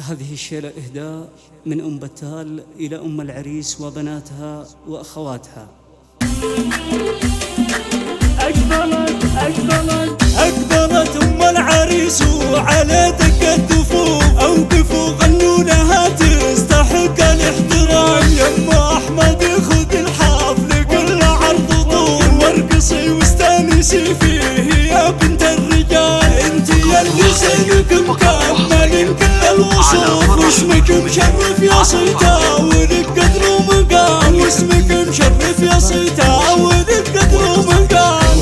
هذه الشيلة إهداء من أم بتال إلى أم العريس وبناتها وأخواتها. أقبلت أم العريس وعلى دقة دفوف أوقفوا غنوا لها تستحق الاحترام. يما أحمد خذ الحفل كل عرض طول وارقصي واستانسي فيه يا بنت الرجال. انت يا اللي زينك مكمل كل الوصوف واسمك مشرف يا صيتا ولك قدر ومقام. واسمك مشرف يا صيتا ولك قدر ومقام.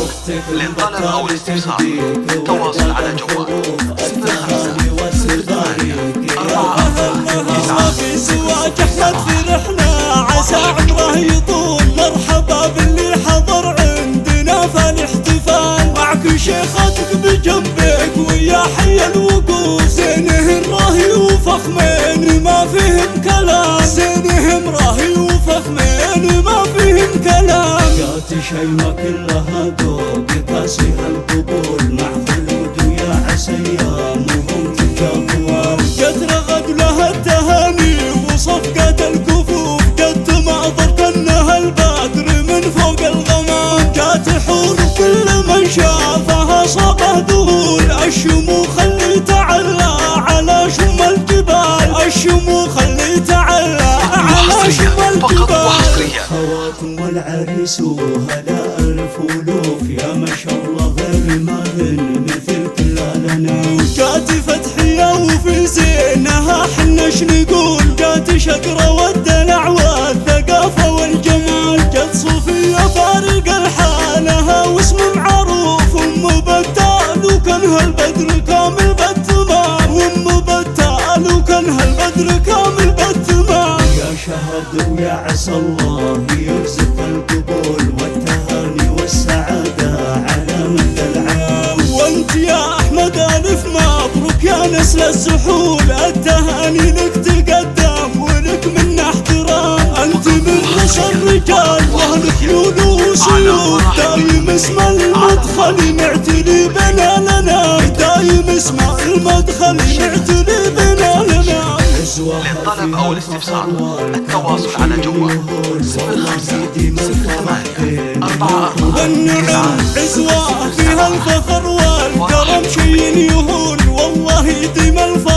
للطلب أو الاستفسار تواصل على جوال 05 في زواج أحمد فرحنا عسى عمره يطول. مرحبا باللي حضر عندنا فالاحتفال. معك شيختك بجنبك ويا حي الوقوف. زينهم راهي وفخمين ما فيهم كلام. زينهم راهي وفخمين ما فيهم كلام. جات شيمة كلها ذوق كاسها القبول مع خلود ويا عسى ايامهم تكبر. جت رغد لها التهاني وصفقة الكفوف. جت معطر كأنها البدر من فوق الغمام. جات حور كل من شافها صابه ذهول. الشموخ اللي تعلى على شم الجبال. الشموخ اللي تعلى على شم الجبال. خواتم والعريس وهلا ألف ولوف يا ما شاء الله غير ما هن مثل كل الأنام. جات فتحية وفي زينها حنش نقول. جات شقرة والدلع والثقافة والجمال. جات صوفية فارق الحالها واسم معروف. أم بتال وكانها البدر كامل بالتمام. أم بتال وكانها البدر كامل بالتمام. يا شهد ويا عسى الله يرزق القبول والتهاني والسعادة على مدى العام. وانت يا احمد الف مبروك يا نسل الزحول. التهاني لك تقدم ولك منا احترام. انت من رأس الرجال واهل خيول وسيوف. دايم اسم المدخل معتلي بنا لنا. دايم اسم المدخل معتلي بنا لنا. للطلب أو الاستفسار التواصل على جوال 05 والنعم عزوة فيها الفخر والكرم شي يهون. والله يديم الفخر